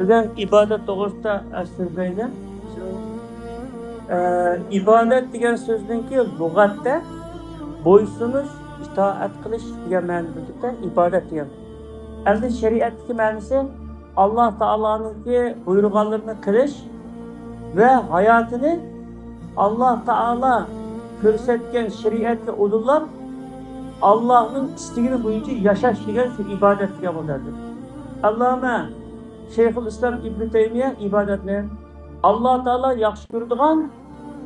Bizden ibadet doğrusunda so'zlaydi. İbadet degan so'zningki lug'atda bo'ysunish, itoat qilish degan ma'noda ibodat degan. Endi shariatdagi ma'nosi Alloh taoloninki buyurganlarini qilish va hayotini Alloh taolo ko'rsatgan shariatga udullab Allohning istigini bo'yicha yashash degan shu ibodat degan bo'ladi. Alloma Shayxul Islom Ibn Taymiya ibodatni Alloh taolo yaxshi ko'radigan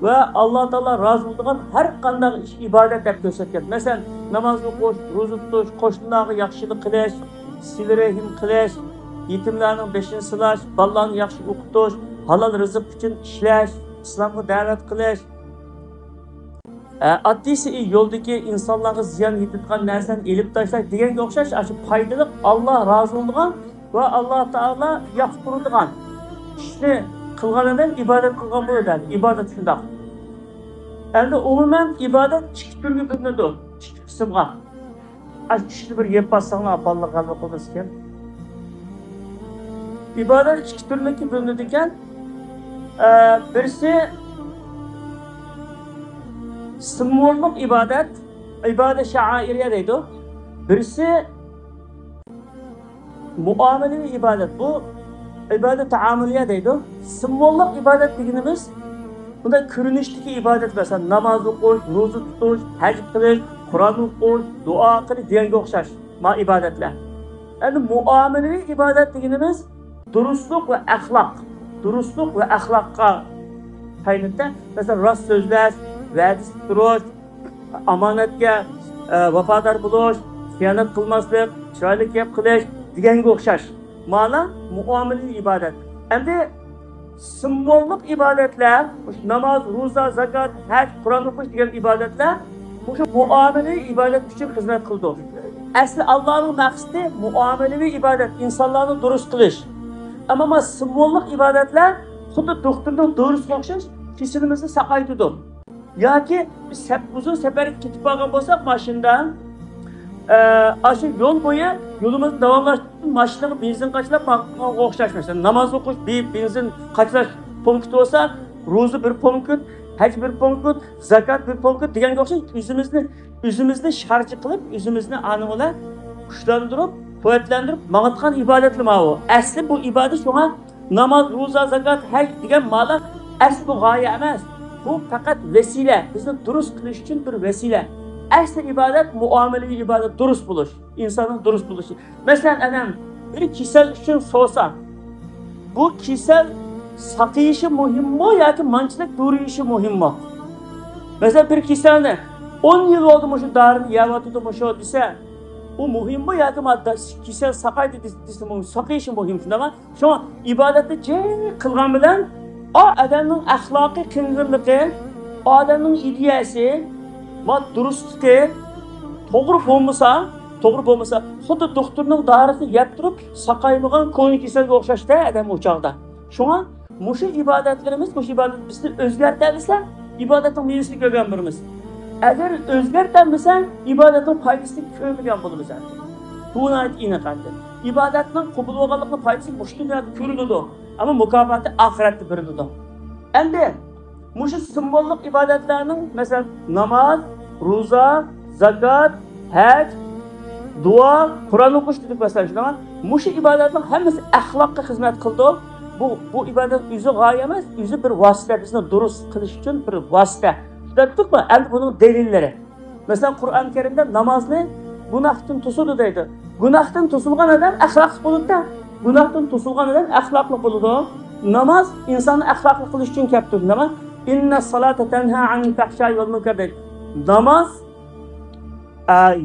va Alloh taolo rozi bo'ladigan har qanday ish ibodat deb ko'rsatgan. Masalan, namoz o'qish, ro'za tutish, qo'shnilarga yaxshilik qilish, sil-rahim qilish, yetimlarning beshini silash, bolalarni yaxshi o'qitish, halol rizq uchun ishlash, islomga da'vat qilish. Addisi yo'ldagi insonlarga ziyon yetadigan narsani elib tashlash deganga o'xshash, shu foydali, Alloh rozi bo'ladigan va Alloh taolo yaxshi ko'radigan ishni qilganidan ibodat qilgan bo'ladi. Ibodat shundoq. Endi umuman ibodat ikki turga bo'linadi. Ikki qismga. Ishni bir yeb bassanglar, balliq qalbi qilmas ekan. İbadet ikki turga bo'linadi ekan. Birisi simvollik ibadet, ibadet şairiye deydi. Birisi muamelevi ibadet. Bu ibadet taamülüye deydi. Simvollik ibadet deganimiz bunda ko'rinishdagi ibadet mesela namoz o'qish, ro'za tutish, haj qilish, Qur'on o'qish, duo qilish deganga o'xshash ma ibodatlar. Endi muamelevi ibadet deganimiz durustlik va axloq. Durustlik va axloqqa tayanib, mesela rost so'zlash, va'da turish, omonatga vafodor bo'lish, xiyonat qilmaslik, chiroyli gap qilish deganga o'xshash. Mana muomalaviy ibodat. Endi simvollik ibodatlar, namoz, ro'za, zakot, haj, Qur'on o'qish degan ibodatlar o'sha muomalaviy ibodat uchun xizmat qildi. Asli Allohning maqsadi muomalaviy ibodat, insonlarni durust qilish. Ammo simvollik ibodatlar xuddi doktorning do'risiga o'xshash, kesilimizni saqlaydi. Yoki biz uzun safarga ketib qolgan bo'lsak, mashindan aşı yol boyu yolumuzu davamlaştırıp maşinaga benzin qaçlab o'xshash mesela namoz o'qish benzin qaçlash punkti olsa, ro'za bir punkt, haj bir punkt, zakat bir punkt deganga o'xshash o'zimizni sharchi qilib, o'zimizni anig'ila kuchlantirib, quvvatlantirib maqatgan ibodatlar bu. Asli bu ibodat shunga namoz, ro'za, zakat, haj degan ma'lum asli bu g'oya emas. Bu faqat vesile. Bizni durust qilish uchun bir vesile. Asli ibadet muamelevi ibadet, durust buluş. İnsanın durust buluşu. Mesela adam bir kişisel için sorsa, bu kişisel sakıyışı mühim mi ya ki mançılık duruyuşu mühim mi? Mesela bir kişisel ne? 10 yıl oldu mu şu darını yavatıdı mu şu dese, o mühim mi ya ki kişisel sakaydı dese mühim, sakıyışı mühim. Şu an ibadette kılgan bilen o adamın ahlaki kıngırlığı, o adamın ideyası, durustluğu to'g'ri bo'lmasa, xuddi doktorning dorisini yeb turib, saqaymagan ko'ngil kasalga o'xshashda adam o'chog'da. Shunga mushu ibodatlarimiz, mushu ibodat bizni o'zgartirsa, ibodatning mevasini ko'rgan birimiz. Agar o'zgartirmasa, ibodatning foydasini ko'rmagan bo'lamiz. Bu nayt aniqdir. Ibodatning qabul bo'lganligining foydasi mushu dunyoda ko'riladi, ammo mukofoti oxiratda beriladi. Endi mushu simvollik ibodatlarning mesela namoz, ro'za, zakat, haj, duo, Qur'on o'qish dedik mesela shundan. Mushu ibodatning hammasi axloqqa xizmat qildi. Bu ibodat o'zi g'oya emas, o'zi bir vosita, bizni durust qilish uchun bir vosita. Tushundingmi? Endi buning dalillari. Mesela Qur'on Karimda namozni gunohdan to'sadi deydi. Gunohdan to'silgan odam axloqli bo'ladi. Gunohdan to'silgan odam axloqli bo'ladi. Namoz insonni axloqli qilish uchun kelibdi. Nima? İnna salata tenha anil fahşai vel munkar deydi. Namaz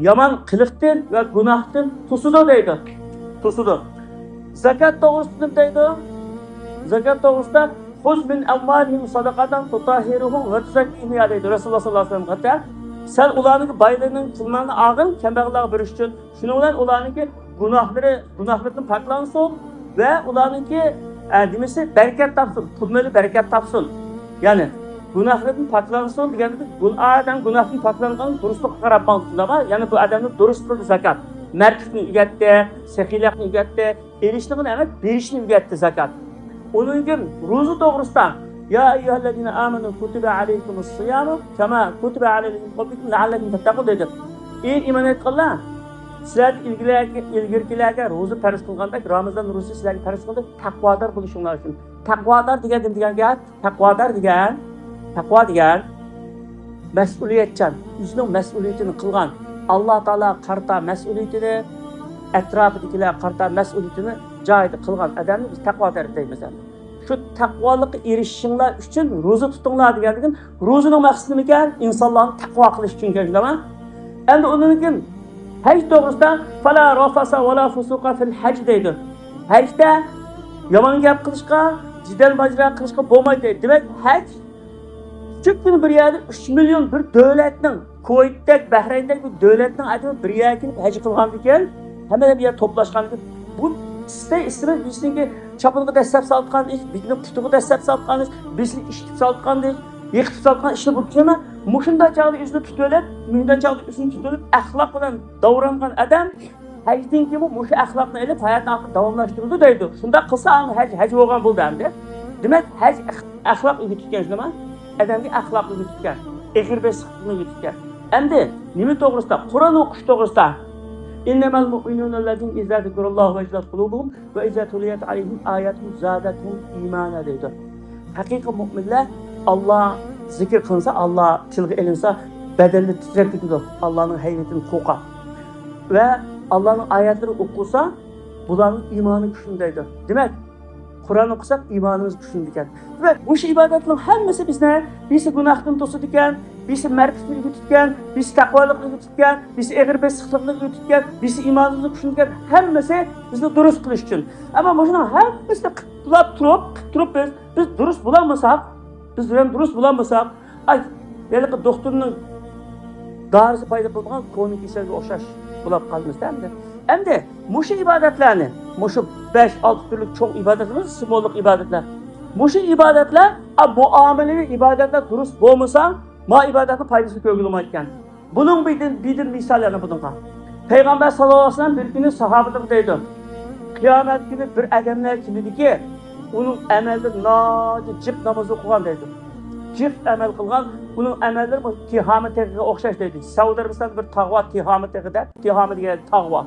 yaman qiliqdan va gunohdan to'sidi deydi. To'sidi. Zakat to'g'risida deydi. Zakat to'g'risida xuz min amvalihim sadaqatan tutahhiruhum va tuzakkihim deydi. Rasululloh sollallohu alayhi vasallam sen ularning boylarining pullarni olgin, kambag'allarga berish uchun. Shuning bilan ularning gunohlardan poklansin va ularningki demesi bereket topsin, pulmeli bereket topsin. Yani günahlardan paklansın deganda adam günahdan paklangan durustlikka qarab qoldi. Yani bu adamning durust qildi zakat. mərkifni ügətdi, səxiyləqni ügətdi, erişliğini emas, berişni ügətdi zakat. Onun gün ruzu doğrusda ya eyyuhellezine amenu kutibe aleykumus siyamu kema kutibe aleykum qablikum la'allakum tattaqun dedi. Ey iman etganlar, sizlar ilgirkilarga ro'za farz qilgandek Ramazon ro'zasi sizlarga farz qildi, taqvodor bo'lishinglar uchun. Taqvodor degan gap, taqvodor degan mas'uliyatchan, o'zining mas'uliyatini qilgan. Alloh taolo qarta mas'uliyatini, atrofidagilar qarta mas'uliyatini joyida qilgan odamni biz taqvodor deymiz. Şu taqvolikqa erishishinglar uchun ro'za tutinglar deganligim, ro'zaning maqsadi nima ekan? Insonlarni taqvo qilish uchun ekan. Endi uningkin haj to'g'risida fala rafasa wala fusuqa fil haj deydi. Hajda yomon gap qilishga, jidal majra qilishga bo'lmaydi. Demak, haj küçük bir yerde 3 milyon bir devletin, Kuveyt'tek, Bahreyn'tek bir devletin adamı bir yere gelip hacı kılgan diken, hemen bir yer toplaşkan diken, bu ismi bizimki çapını destek saltkan iş, bizim tutuğu destek saltkan iş, bizim iştip saltkan iş, yıktip saltkan işini bu kime, muşunda çağda yüzünü tutuyorlar, mühünde çağda yüzünü tutuyorlar, ahlakla davrangan adam, hacdin ki bu muşu ahlakla elip hayatını akıl davamlaştırıldı deydi. Şunda kısa anı hacı olgan buldu hem de. Demek hac ahlak ügütükken şuna mı? Adamga axloqni tutgan, egir sıxlığını tutgan. Endi nima to'g'risida? Qur'on o'qish to'g'risida. Innamal mu'minuna allazina izza zikrullohi vajilat qulubuhum va izza tuliyat alayhim ayatuhu zadatuhum imana deydi. Haqiqiy mu'minlar Alloh zikr qilsa, Alloh tilga ilinsa, bedelini titretadi. Allohning hayratini qo'qa. Va Allohning oyatlari o'qilsa, bularning iymoni kuchlidir. Demak, Kur'an okusak imanımız güçlü diken. Ve bu ibadetlerin hepsi bizne, birisi günahtan tosu diken, birisi merkezini gütükken, birisi takvalıkını gütükken, birisi egir sıklıkını gütükken, birisi imanımızı güçlü diken, hepsi bizi dürüst kılış için. Ama boşuna hepsi de kıtırıp biz dürüst bulamazsak, ay, belki doktorunun darısı payda bulduğun kronik işlerine oxşaş bulap kaldınız değil mi? Hem de muşu ibadetlerini, muşu 5-6 türlük çok ibadetimiz, simbolik ibadetler. Muşu ibadetler, bu ameli ibadetler dürüst olmasa, ma ibadetin faydası görülmeyken. Bunun bir misallerini bununla. Peygamber sallallahu aleyhi ve sellem bir günü sahabedim deydi. Kıyamet günü bir adamlar kimdi ki, onun emelde cip namazı okuyan deydi. Cip emel kılgan, bunun emelleri bu tihamet tekniğe okşaş deydi. Saudi Arabistan bir tağva tihamet tekniğe, tihamet geldi tağva.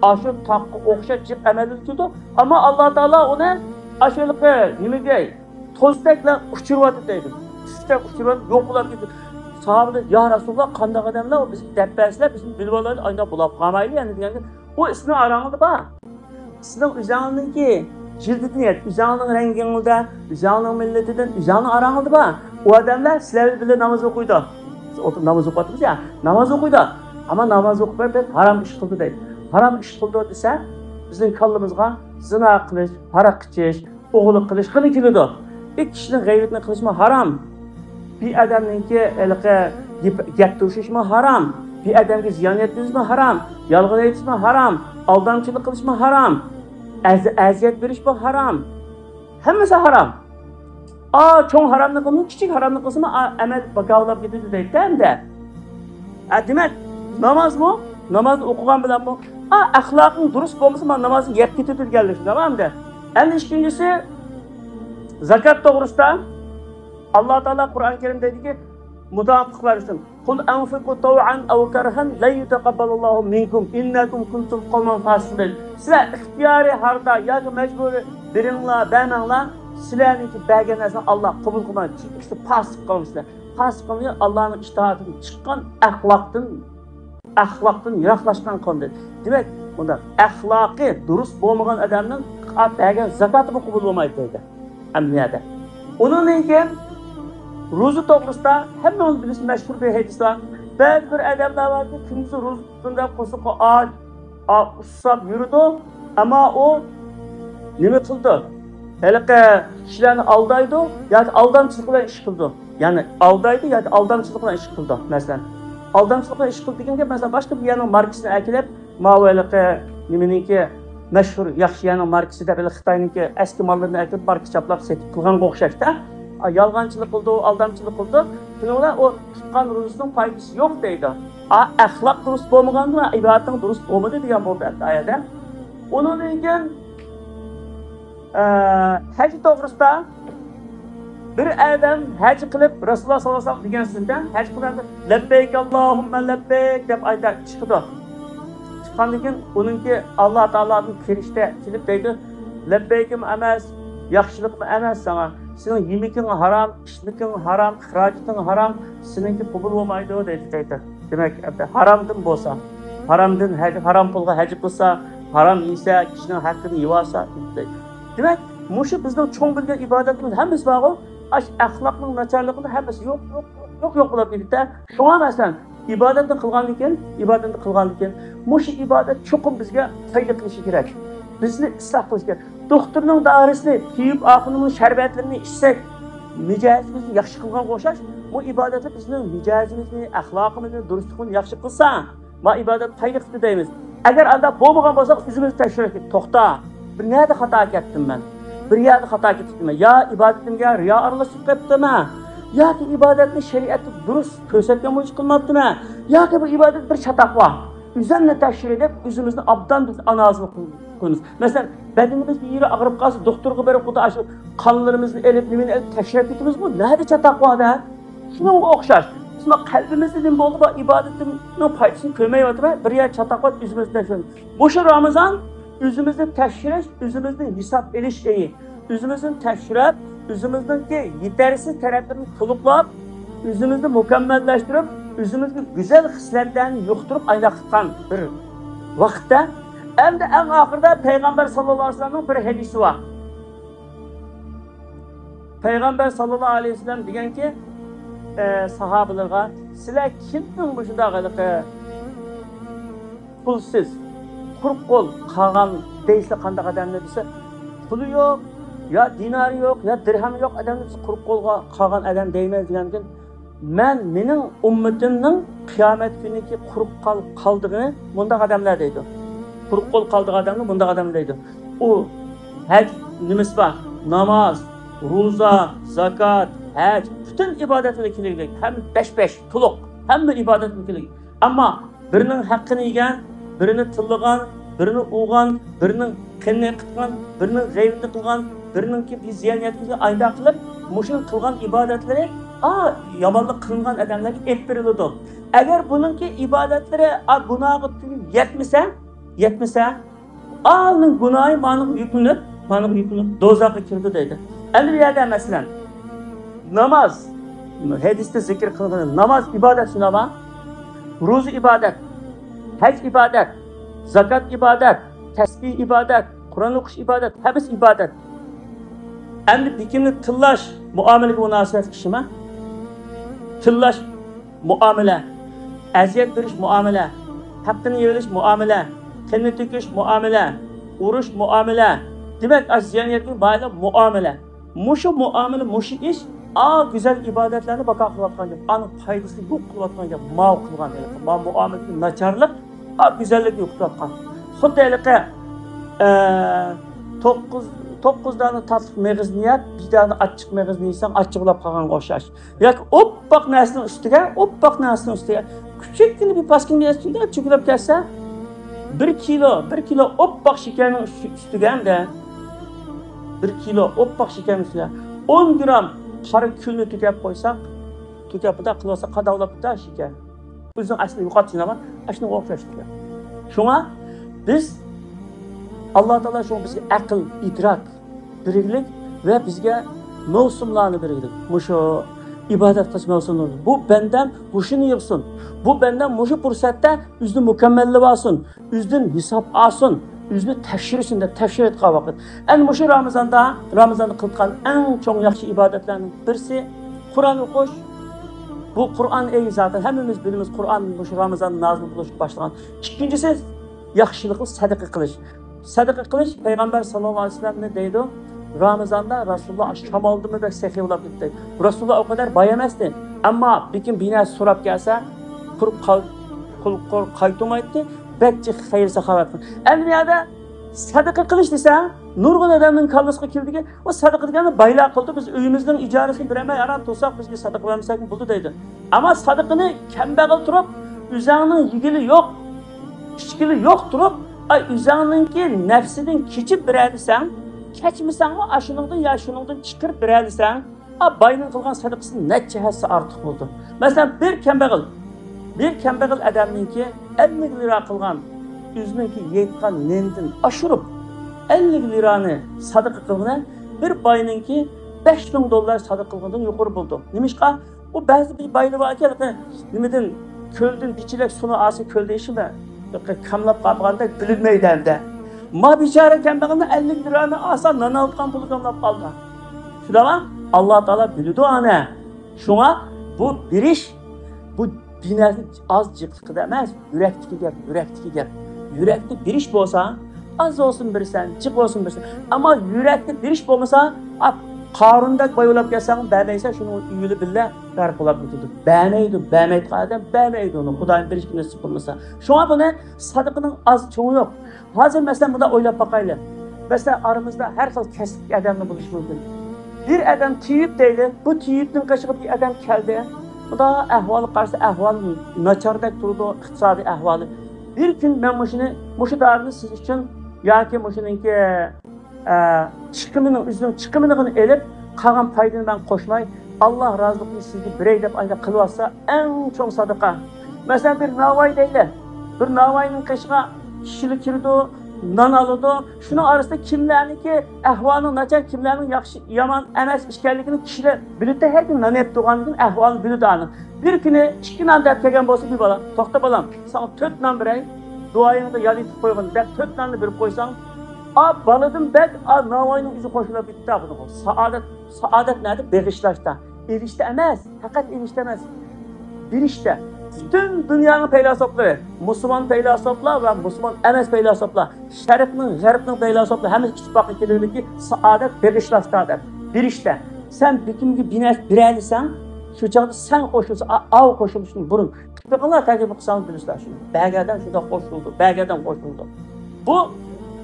Aşırı takkı okşaş cip emeli tutudu. Ama Allah Teala ona aşırılıkı, nimegey, toztekle uçurvadı deydi. Toztek uçurvadı, yok bulan gitti. Sahabede, ya Resulullah, kandak adamlar, o bizim debbesiler, bizim bilvaları ayında bulap kamaylı yani. O ismi aranıldı bak. Sizin üzerinin ki, cildini et, üzerinin renginliğinden, üzerinin milletinden, üzerinin aranıldı bak. O adamlar sizlerle bile namaz okuydu. Namaz okudunuz ya, namaz okuydu. Ama namaz okuyup haram iş kıldı deydi. Haram iş kıldı dese, bizim kallımızga zina kılış, para kıçış, oğuluk kılış, kını kilidi. Bir kişinin gayretini kılışma haram. Bir adamınki gep duruşuşma haram. Bir adamki ziyan etmizme haram. Yalgın etmizme haram. Aldamçılık kılışma haram. Eziyet verişme haram. Hemmesi haram. Çoğun haramlık kılmış, küçük haramlık kılsın emel bakavlap gidiyor deyip de. Demek namaz mı? Namaz okugan bilen mi? Ahlakın dürüst olması namazı yep gidiyor geldi. Tamam da. En ikincisi zakat doğrusunda Allah Teala Kur'an-ı Kerim dedi ki mutabıklar için kul enfiku taw'an ev kerhen la yutekabbalallahu minkum innekum kuntum kavmen fasikin. Sizler ihtiyari harda ya ki mecburi birinla bemenla sizlerinki belge nesine Allah kabul kılmayın. Çünkü işte fasık kılmışlar. Fasık kılınca Allah'ın iştihatından çıkan ahlaktan yaklaşkan kılındı. Demek bunda ahlakı dürüst olmayan adamın belge zakatı mı kabul olmaydı dedi. Emniyede. Onun neyken Ruzu toplumda hemen biliriz meşhur bir hadis var. Bazı bir adamlar var ki kimisi ruz tutunda kusuku susap yürüdü ama o nime kıldı? Hele kişilerini aldaydı ya da aldamçılıkla iş kıldı. Yani aldaydı ya da aldamçılıkla iş kıldı mesela. Aldamçılıkla iş kıldı deyince mesela başka bir yanın markasını ekilip maveli nimeninki meşhur yaxşı yanın markası da böyle Xitayninki eski mallarını ekilip marka çaplap setip kılgan qo'xshashda yalğançılık kıldı, aldamçılık kıldı. Şununla o tutkan ruhunun faydası yok deydi. Ahlak durust olmagandı mı, ibadetin durust olmadı diyen bu ayette. Onun için hac doğrusunda bir adam hac kılıp Resulullah sallallahu aleyhi ve sellem degan sizden hac kılanda lebbeyk Allahümme lebbeyk deb ayta çıkıdı. Çıkandan keyin onunki Allah Taola'nın kirişte kelib deydi lebbeykim emas, yaxshilikmi emas sana. Senin yemekin haram, içmekin haram, xirajitin haram, seninki kabul olmaydı deydi. Demek haramdan bolsa, haramdan haram pulga hac qilsa, haram yesa, kişinin haqqini yevasa deydi. Demek muşu bizden çoğun bilgen ibadetimiz hemimiz var o. Ahlakның начарлыгында hammasi yo'q bo'lib ketdi. Shunga masalan ibodatni qilgan ekan, mush ibodat cho'qim bizga foyda qilishi kerak. Bizni isloh qilish kerak. Doktorning dorisini, kiyib oqinining sharbatlarini ichsak, mijozimizni yaxshi qilgan o'xshash, bu ibodatlar bizning mijozimizni, axloqimizni, durustligini yaxshi qilsa, bu ibodat foyda qildi deymiz. Agar unda bo'lmagan bo'lsa, o'zimizni tekshirib to'xta. Bir nerede hata ettim ben? Bir yerde hata ettim. Ya ibadetimge riya aralashib qolibdimi? Yoki ibodatni shariatda durust ko'rsatgan qilmabdimi? Yoki bu ibodat bir chataq bor. Üzerine tekshir edib, o'zimizni obdan biz analiz qilamiz. Masalan, bedenimiz bir yeri og'rib qolsa, doktorga berib xudo shu qonlarimizni elib, nimani elib tekshir etimiz bu. Nerede chataq borda? Shunga o'xshash. Shuna qalbimizdan bo'lib ibodatimning foydasini ko'rmayapti. Bir yer chataq bor, o'zimizdan shu. Bu Ramazan özümüzün təşkiriş, özümüzün hesap ediş eyi, özümüzün təşkirət, özümüzün ki yetersiz tərəflərini tuluqlab, özümüzü mükemmelleştirip, özümüzün güzel hisletlerini yokturup aylaqlıqan bir vaxtda, hem de en ahırda Peygamber sallallahu aleyhi ve sellem'in bir hadisi var. Peygamber sallallahu aleyhi ve sellem degen ki, sahabalarga, sizler kimning bu şundaqılıqı pulsiz, quruq qo'l qolgan deysa qanday odamlar desa puli yo'q, yo dinari yo'q, yo dirhami yo'q odamlar quruq qo'lga qolgan odam deyman degandan mening ummatimning qiyomat kuniki quruq qoldig'ini bundaq odamlar deydi. Quruq qo'l qoldigan odamlar bundaq odamlar deydi. U hac nimasi bor? Namoz, ro'za, zakat, hac, bütün ibodatlar kerak. Ham 5-5 to'liq, hamma ibodatlar kerak. Ammo birining haqqini yegan, birini tillagan, birini o'g'an, birining qinni qilgan, birining g'aybni qilgan, birininki bir ziyon yetkazgan ayda qilib, mushun qilgan ibodatlari yomonlik qilingan odamlarga ep beriladi. Agar buningki ibodatlari gunohi yetmasa, uning gunohi mana yuklanib do'zaxga kirdi deydi. Endi bu yerda masalan namoz, hadisda zikr qilingan namoz ibodat shunaba, ro'za ibodat, hac ibadet, zakat ibadet, tesbih ibadet, Kur'an okuş ibadet, hepsi ibadet. Endi dikini tıllaş muameleki münasebet kişime, tıllaş muamele, eziyet veriş muamele, hakkını yeveliş muamele, kendini tüküş muamele, uruş muamele, demek az ziyaniyetli bayla muamele. Muşu muamele, muşu iş, güzel ibadetlerini baka kılatkan gibi, anın faydasını yok kılatkan gibi, mağ kılgan gibi, muameleki naçarlık, güzellik yok kılatkan. Xuddi elike 9 tane tatlı meğizni yap, bir tane açık meğizni yesen açıqlap qalgan qo'shash. Yoki oppoq narsaning ustiga küçükkina bir paskin üstünde cho'kilib kelsa 1 kilo oppoq shakarning ustiga hamda 1 kilo oppoq shakarning ustiga 10 gram qora kulni to'kab qo'ysak, to'kabida qilsa qadavlab bitar shakar. O'zing aslida yo'qotishinaman, ashuna o'xshashdi. Shunga biz Allah Teala şu bizge akıl, idrak, biriklik ve bizge mevsimlarını biriklik. Muşu ibadet kılış mevsimleri. Bu benden huşunu yıksın. Bu benden muşu fırsatta üzdün mükemmelli basın. Üzdün hesap alsın. Üzdün tekşirsin de tekşir et vakit. En muşu Ramazan'da kılkan en çok yaxşı ibadetlerinin birisi Kur'an okuş. Bu Kur'an eyi zaten hepimiz bilimiz Kur'an muşu Ramazan'ın nazlı kılış başlayan. İkincisi yaxşılıklı sadaka kılış. Sadaka kılış Peygamber sallallahu aleyhi ve sellem ne deydi? Ramazan'da Resulullah şam oldu mu da sehi olab gitti. Resulullah o kadar bayamazdı. Ama bir gün binası sorab gelse kurup kaytılmaydı. Belki hayır sahabatın. Elbiyada sadaqa qilish desang, nurg'un odamning kallasiga keldiki, o sadaqa degani baylar qildi, biz uyimizning ijarasini bermay aram tursak, bizga sadaqa vermasak bo'ldi deydi. Ama sadaqani kambag'al turib, o'zingning yigili yo'q, ichkili yo'q turib, ay o'zingninki nafsidan kechib beradisan, kechmasangmi ashuningdan ya shuningdan chiqirib beradisan, bayning qilgan sadaqasi necha hassa ortiq bo'ldi. Masalan, bir kambag'al odamninki 50 lira qilgan o'zininki yetgan nendin oshirib 50 lirani sadaqa qilgan, bir bayninki $5000 sadaqa qilgandan yuqori bo'ldi. Nimishqa? O ba'zi bir baylar bor ekan, nimadan ko'ldan bichilak suvni olsa ko'lda ishimi? Kamlab qolganda bilinmaydi endi. Ma bichara kambag'alni 50 lirani olsa non olgan puli kamlab qoldi. Shundan Allah Taala biladi ana. Şuna bu biriş, bu dinasi az jiqliqida emas, yurakdagi gap, yurakdagi gap. Yurakda biriş bo'lsa, az olsun birsan, jiq olsun birsan. Ama yurakda biriş bo'lmasa, qarındak boyolab kelsan, ba'maysa shuni uyili billa qarqolab o'tadi. Ba'maydi qadam, ba'maydi uni Xudoning birish nasib qilmasa. Shuna buni sadaqaning az cho'ngi yo'q. Hozir masalan bunda o'ylab boqaylik. Masalan aramizda har xil kasb odamlar bo'lishi mumkin. Bir adam tiyip deydi, bu tiyipnin kaşığı bir adam keldi. Bu da ahvalı karşı ahvalı naçardak durdu, iqtisadi ahvalı. Bir gün ben muşu darını siz için, ya ki muşununki çıkımını elip, kalan paydını ben koşmay, Allah razılıkını sizi birey deyip ayda kılvasa en çok sadaka. Mesela bir navay deydi, bir navayının kaşığı kişilik kirdi, nan alıdı. Şunun arasında kimlerin ki ahvalının naçar, kimlerin yaman emes işgallikini kişiler bilirdi. Her gün nan hep doğan gün ahvalını bilirdi anı. Bir günü 2 nan deyip kelgen bolsa bir bala. Tokta balam, sana 4 nan birey, duayını da yalı itip koygun. Ben 4 nanlı bir koysan, baladım ben, navayının yüzü koşula bitti. Saadet nerede? Beğişlaşta. İrişte emez, fakat irişte emez. Bir işte. Bütün dünyanın peylasopları, Müslüman peylasoplar ve Müslüman emes peylasoplar, Şerif'nin, Garib'nin peylasoplar, hem ittifakı kelirdi ki saadet beğişlaştadır. Bir işte. Sen bütün gibi bireylisen, şu çağda sen koşulsun, av koşulsun burun. Kıpıklar tecrübe kısanız bilirler şunu. Belgeden şurada koşuldu. Bu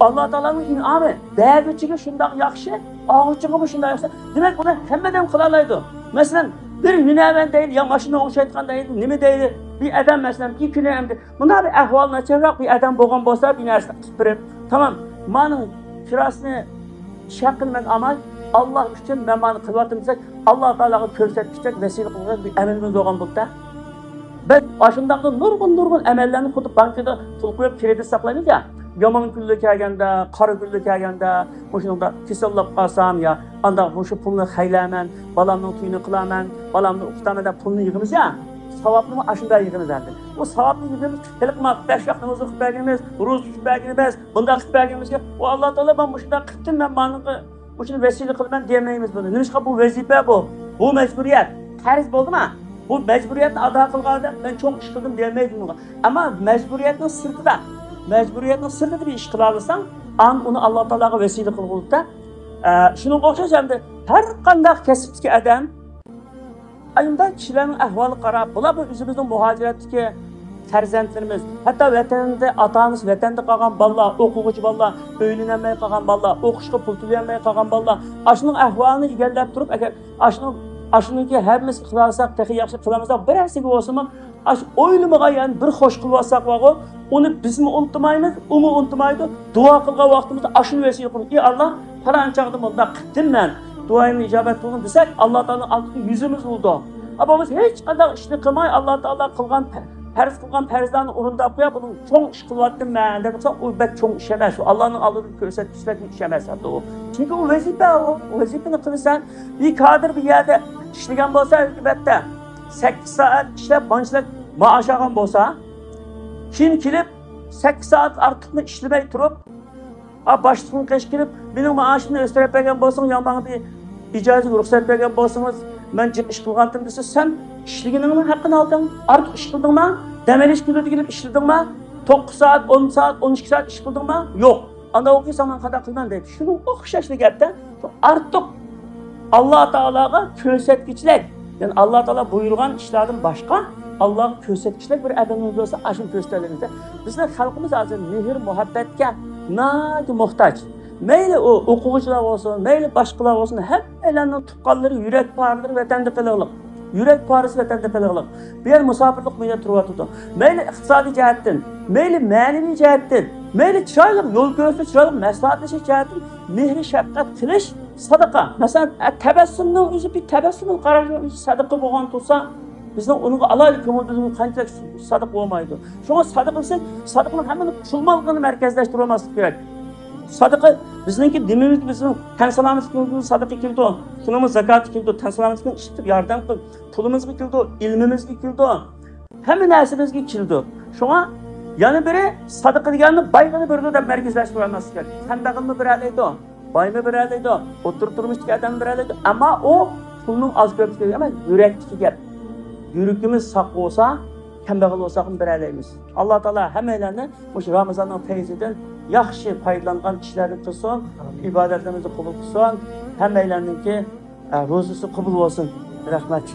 Allah Teala'nın inamı. Belgüçüge şundan yakşı, ağıççıge bu şundan yakşı. Demek bunu hemmeden kılalaydı. Mesela bir yüneven değil, ya maşını oğuşaytkan değil, nimi değil, bir adam mesela bir küneğimdi. Buna bir ahvalına çevirak bir adam boğan bolsa binersin, kıpırıp. Tamam, manın kirasını şakılmen amal, Allah için ben manı kılvatımızda Allah Teala'yı körsetmiştik, vesile kılacak bir emelimiz doğan bulda. Ben başımdaki nurgun emellerini kutup bankada pul koyup kredi saklayınız ya. Yaman güllü kelgende, karı güllü kelgende, hoşunda kisellap kalsam ya, anda hoşu pulunu haylamen, balamның tuyunu kılamen, balamның uçtamada pulunu yığımız ya, savaplı mı aşında yığımız erdi. O savaplı yığımız, telekma 5 vaktimizi kıtbergimiz, ruz kıtbergimiz, bunda kıtbergimiz ki, o Allah Teala ben hoşunda kıttım ben manlığı, hoşunu vesile kılmen diyemeyimiz bunu. Neymişka bu vazife bu mecburiyet. Terz oldu mu? Bu mecburiyetini ada kılganda ben çok iş kıldım diyemeydim bunu. Ama mecburiyetin sırtı da, mecburiyetin sırtı bir iş kılarsan, onu Allah Teala'ya vesile kılgılıp da, şunun okşayacağım hem de her kandak kesipteki adam, ayında kişilerin ahvalı qarab, bula bu üzümüzün muhaciretteki farzandlarımız, hatta vatanında atamız, vatanda qalgan ballar, o'quvchi ballar, o'ylanmay qalgan ballar, o'qishga pul to'layolmay qalgan ballar, ashunun ahvolini egallab turib, agar ashuniki hamimiz qilsak, texi yaxshi qilamisak, birasiga bo'lsa-mu, ash o'ylamagan bir xo'sh qilib olsak, uni bizmi unutmaymiz, uni unutmaydi. Duo qilgan vaqtimizda ashuni vesile qilib, ey Allah, paranchaqda bunda qildim men. Duayımı icabet bulun desek Allah Teala'nın altında yüzümüz oldu. Ama biz hiç kadar işini kılmay Allah Teala kılgan perzlerini orunda koya bunun çok iş kılvattım ben demek o bet çok işemez. Allah'ın aldığını görsetmişlerini işemez hatta o. Çünkü o vazifeni kılırsan bir kadir bir yerde işleyen olsa hükümette 8 saat işlep bançılık maaş algan olsa kim kilip 8 saat artık işlemey durup başlığını keşkilip benim maaşını österip bergen bolsun, ya bana bir icazı ruhsat bergen bolsunuz, ben iş kılgandım dese sen işliğinin hakkını aldın, artık iş kıldın mı? Demeli iş kıldı gelip işledin mi? 9 saat, 10 saat, 12 saat iş kıldın mı? Yok. Anda o zaman kadar kılman deyip, şunun okşaşlı gepten artık Allah Teala'ya kösetkiçiler, yani Allah Teala buyurgan işlerden başka, Allah'ın kösetkiçiler bir adamımız olsa aşın kösterlerimizde. Bizler halkımız hazır mehir, muhabbetke, naki muhtaç. Meyli o okuvchilar olsun, meyli boshqalar olsun, hammalarning tuqqanlari yurak parlari vatanda qilig'liq. Yurak parisi vatanda qilig'liq. Bu yer musofirlik uyda turyapti. Meyli iqtisodiy jihatdan, meyli ma'naviy jihatdan, meyli chiroyli yo'l ko'rsatish, chiroyli maslahatlashish jihatdan mehri shafqat qilish sadaqa. Masalan, tabassumning o'zi bir tabassumni qarashning o'zi sadaqa bo'lgan tursa, bizning unga alohida ko'ngilimiz qanchalik sadiq bo'lmaydi. Shunga sadiq qilsak, sadiqning hammani pul molini markazlashtirib olmaslik kerak. Sadaqa bizningki dinimiz bizning tan salomatligimiz sadaqa keldi. Shunimiz zakot keldi, tan salomatligimiz ishitib yordam qilib, pulimizga keldi, ilmimizga keldi. Hamma narsamizga keldi. Shunga yana biri sadaqa deganni boyg'ini birdi deb markazlashtirib olmaslik kerak. Kambag'alni biralaydi, boyni biralaydi, o'tir turmushdagi odamni biralaydi, ammo u pulning oz ko'pligi emas, yurakdagi gap. Yürükümüz saq olsa, kambag'al bo'lsak ham biralaymiz. Alloh taolo hammalarni o'sha Ramazonning fayzidan yaxshi foydalangan kishilarni qilsin, ibodatlarimizni qabul qilsin, hammalarninki ro'zasi qabul bo'lsin. Rahmat.